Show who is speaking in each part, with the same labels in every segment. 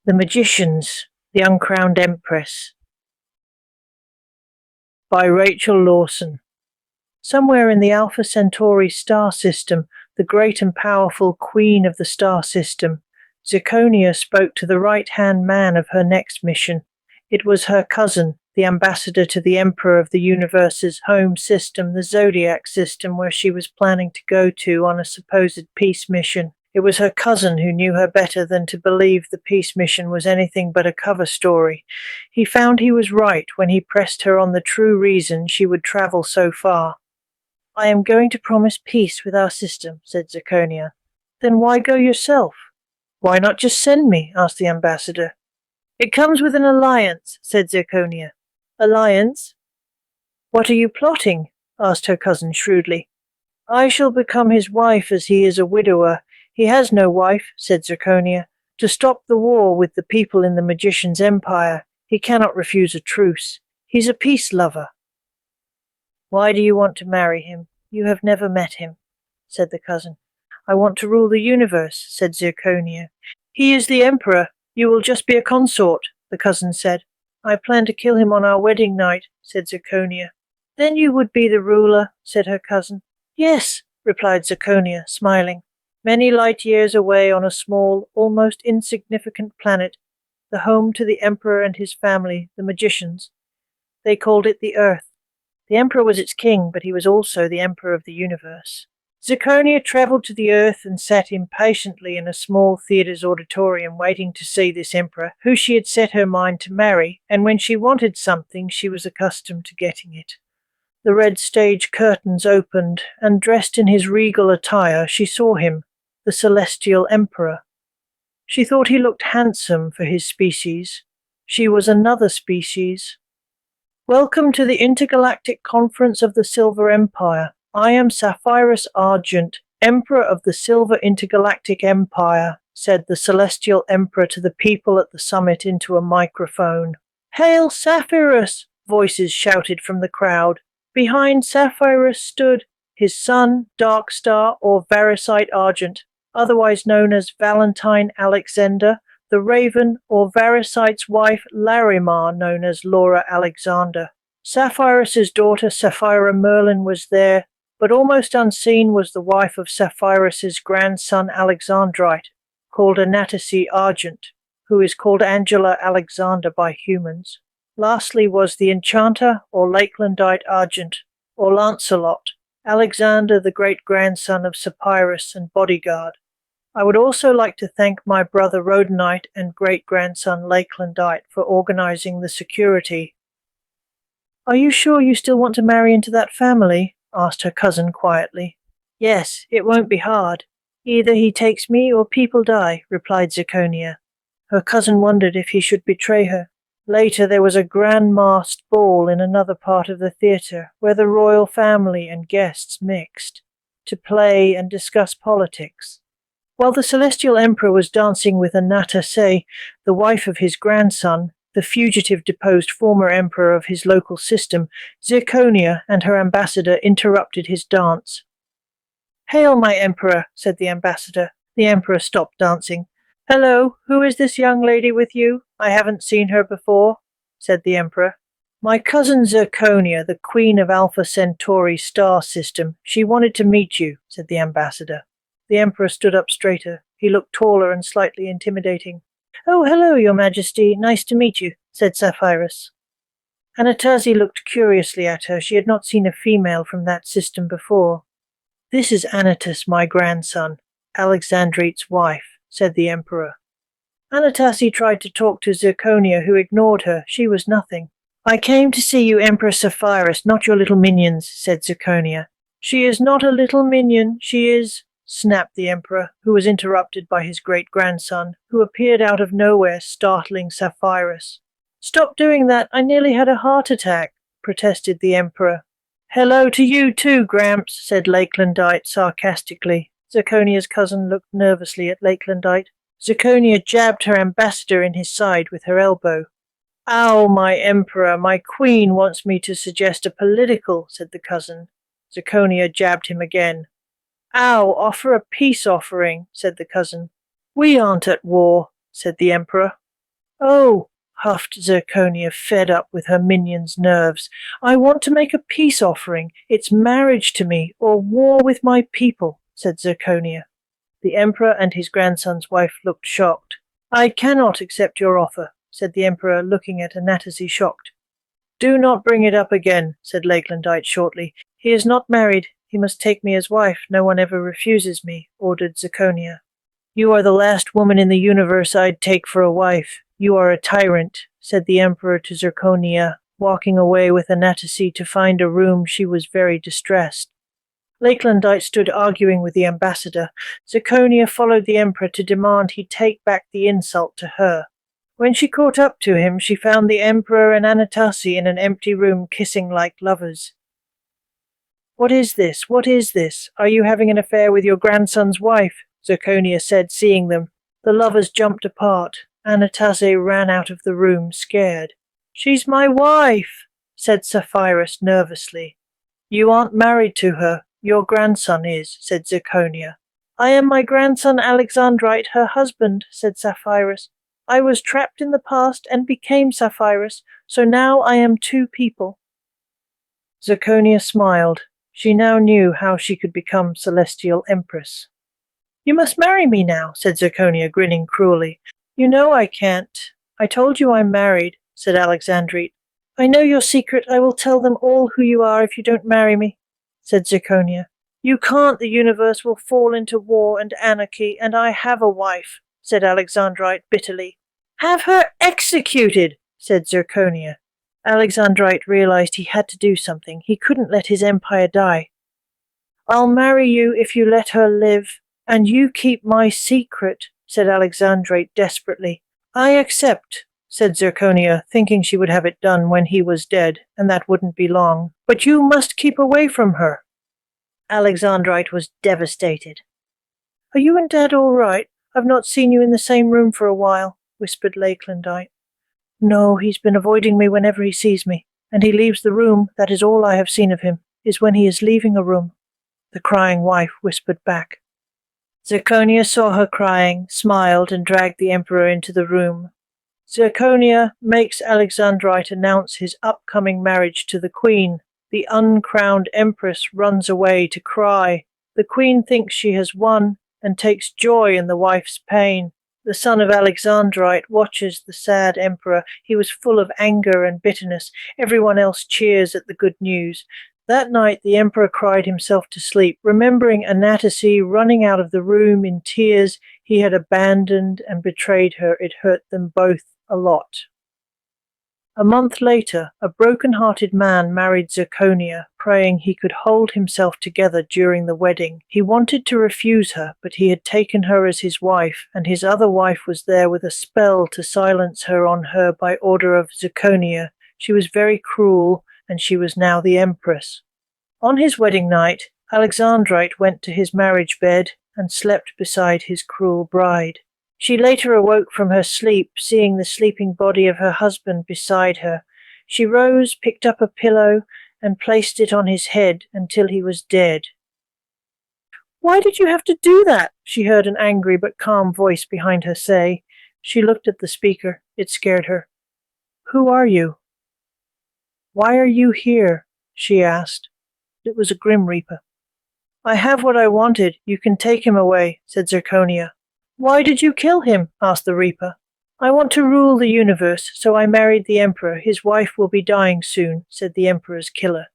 Speaker 1: The Magicians, the Uncrowned Empress by Rachel Lawson. Somewhere in the Alpha Centauri star system, the great and powerful queen of the star system, Zirconia spoke to the right-hand man of her next mission. It was her cousin, the ambassador to the Emperor of the universe's home system, the Zodiac system, where she was planning to go to on a supposed peace mission. It was her cousin who knew her better than to believe the peace mission was anything but a cover story. He found he was right when he pressed her on the true reason she would travel so far. "I am going to promise peace with our system," said Zirconia. "Then why go yourself?" "Why not just send me?" asked the ambassador. "It comes with an alliance," said Zirconia. "Alliance? What are you plotting?" asked her cousin shrewdly. "I shall become his wife as he is a widower." "He has no wife," said Zirconia. "To stop the war with the people in the Magician's empire, he cannot refuse a truce. He's a peace lover." "Why do you want to marry him? You have never met him," said the cousin. "I want to rule the universe," said Zirconia. "He is the emperor. You will just be a consort," the cousin said. "I plan to kill him on our wedding night," said Zirconia. "Then you would be the ruler," said her cousin. "Yes," replied Zirconia, smiling. "Many light years away on a small, almost insignificant planet, the home to the emperor and his family, the magicians. They called it the Earth. The emperor was its king, but he was also the emperor of the universe." Zirconia travelled to the Earth and sat impatiently in a small theatre's auditorium waiting to see this emperor, who she had set her mind to marry, and when she wanted something she was accustomed to getting it. The red stage curtains opened, and dressed in his regal attire she saw him, the celestial emperor. She thought he looked handsome for his species. She was another species. "Welcome to the Intergalactic Conference of the Silver Empire. I am Sapphirus Argent, Emperor of the Silver Intergalactic Empire," said the celestial emperor to the people at the summit into a microphone. "Hail Sapphirus!" voices shouted from the crowd. Behind Sapphirus stood his son, Darkstar or Varisite Argent, otherwise known as Valentine Alexander, the Raven, or Varisite's wife Larimar, known as Laura Alexander. Sapphirus's daughter Sapphira Merlin was there, but almost unseen was the wife of Sapphirus's grandson Alexandrite, called Anatase Argent, who is called Angela Alexander by humans. Lastly was the enchanter or Lakelandite Argent, or Lancelot, Alexander the great-grandson of Sapphirus and bodyguard. I would also like to thank my brother Rhodanite and great-grandson Lakelandite for organizing the security. "Are you sure you still want to marry into that family?" asked her cousin quietly. "Yes, it won't be hard. Either he takes me or people die," replied Zirconia. Her cousin wondered if he should betray her. Later there was a grand masked ball in another part of the theatre, where the royal family and guests mixed, to play and discuss politics. While the celestial emperor was dancing with Anatase, the wife of his grandson, the fugitive deposed former emperor of his local system, Zirconia and her ambassador interrupted his dance. "Hail, my emperor," said the ambassador. The emperor stopped dancing. "Hello, who is this young lady with you? I haven't seen her before," said the emperor. "My cousin Zirconia, the queen of Alpha Centauri star system. She wanted to meet you," said the ambassador. The emperor stood up straighter. He looked taller and slightly intimidating. "Oh, hello, your majesty. Nice to meet you," said Sapphirus. Anatase looked curiously at her. She had not seen a female from that system before. "This is Anatus, my grandson, Alexandrite's wife," said the emperor. Anatase tried to talk to Zirconia, who ignored her. She was nothing. "I came to see you, Emperor Sapphirus, not your little minions," said Zirconia. "She is not a little minion. She is—" snapped the emperor, who was interrupted by his great-grandson, who appeared out of nowhere, startling Sapphirus. "Stop doing that. I nearly had a heart attack," protested the emperor. "Hello to you too, Gramps," said Lakelandite sarcastically. Zirconia's cousin looked nervously at Lakelandite. Zirconia jabbed her ambassador in his side with her elbow. "Ow, my emperor, my queen wants me to suggest a political," said the cousin. Zirconia jabbed him again. "Ow, offer a peace offering," said the cousin. "We aren't at war," said the emperor. Oh, huffed Zirconia, fed up with her minion's nerves. I want to make a peace offering. It's marriage to me, or war with my people, said Zirconia. The Emperor and his grandson's wife looked shocked. I cannot accept your offer, said the Emperor, looking at Anatasi shocked. Do not bring it up again, said Lakelandite shortly. He is not married. He must take me as wife. No one ever refuses me, ordered Zirconia. You are the last woman in the universe I'd take for a wife. You are a tyrant, said the Emperor to Zirconia, walking away with Anatasi to find a room. She was very distressed. Lakelandite stood arguing with the ambassador. Zirconia followed the Emperor to demand he take back the insult to her. When she caught up to him, she found the Emperor and Anatasi in an empty room kissing like lovers. What is this? What is this? Are you having an affair with your grandson's wife? Zirconia said, seeing them. The lovers jumped apart. Anatase ran out of the room, scared. She's my wife, said Sapphirus nervously. You aren't married to her. Your grandson is, said Zirconia. I am my grandson Alexandrite, her husband, said Sapphirus. I was trapped in the past and became Sapphirus, so now I am two people. Zirconia smiled. She now knew how she could become Celestial Empress. You must marry me now, said Zirconia, grinning cruelly. You know I can't. I told you I'm married, said Alexandrite. I know your secret. I will tell them all who you are if you don't marry me, said Zirconia. You can't. The universe will fall into war and anarchy, and I have a wife, said Alexandrite bitterly. Have her executed, said Zirconia. Alexandrite realized he had to do something. He couldn't let his empire die. I'll marry you if you let her live, and you keep my secret, said Alexandrite desperately. I accept, said Zirconia, thinking she would have it done when he was dead, and that wouldn't be long. But you must keep away from her. Alexandrite was devastated. Are you and Dad all right? I've not seen you in the same room for a while, whispered Lakelandite. No, he's been avoiding me whenever he sees me, and he leaves the room. That is all I have seen of him, is when he is leaving a room, the crying wife whispered back. Zirconia saw her crying, smiled, and dragged the Emperor into the room. Zirconia makes Alexandrite announce his upcoming marriage to the Queen. The Uncrowned Empress runs away to cry. The Queen thinks she has won and takes joy in the wife's pain. The son of Alexandrite watches the sad Emperor. He was full of anger and bitterness. Everyone else cheers at the good news. That night the Emperor cried himself to sleep, remembering Anatasi running out of the room in tears. He had abandoned and betrayed her. It hurt them both a lot. A month later, a broken-hearted man married Zirconia, praying he could hold himself together during the wedding. He wanted to refuse her, but he had taken her as his wife, and his other wife was there with a spell to silence her on her by order of Zirconia. She was very cruel, and she was now the Empress. On his wedding night, Alexandrite went to his marriage bed and slept beside his cruel bride. She later awoke from her sleep, seeing the sleeping body of her husband beside her. She rose, picked up a pillow, and placed it on his head until he was dead. Why did you have to do that? She heard an angry but calm voice behind her say. She looked at the speaker. It scared her. Who are you? Why are you here? She asked. It was a Grim Reaper. I have what I wanted. You can take him away, said Zirconia. Why did you kill him? Asked the Reaper. I want to rule the universe, so I married the Emperor. His wife will be dying soon, said the Emperor's killer.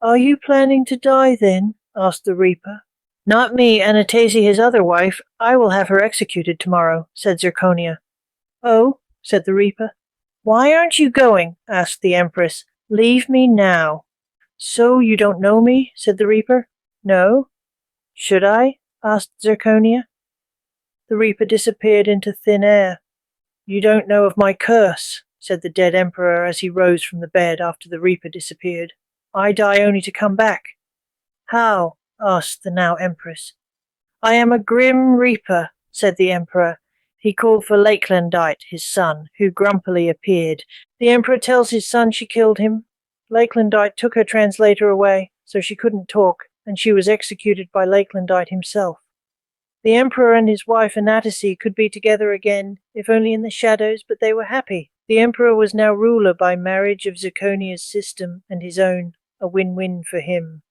Speaker 1: Are you planning to die then? Asked the Reaper. Not me, Anatasi, his other wife. I will have her executed tomorrow, said Zirconia. Oh, said the Reaper. Why aren't you going? Asked the Empress. Leave me now. So you don't know me? Said the Reaper. No. Should I? Asked Zirconia. The Reaper disappeared into thin air. You don't know of my curse, said the dead Emperor as he rose from the bed after the Reaper disappeared. I die only to come back. How? Asked the now Empress. I am a Grim Reaper, said the Emperor. He called for Lakelandite, his son, who grumpily appeared. The Emperor tells his son she killed him. Lakelandite took her translator away, so she couldn't talk, and she was executed by Lakelandite himself. The Emperor and his wife Anatase could be together again, if only in the shadows, but they were happy. The Emperor was now ruler by marriage of Zirconia's system and his own, a win-win for him.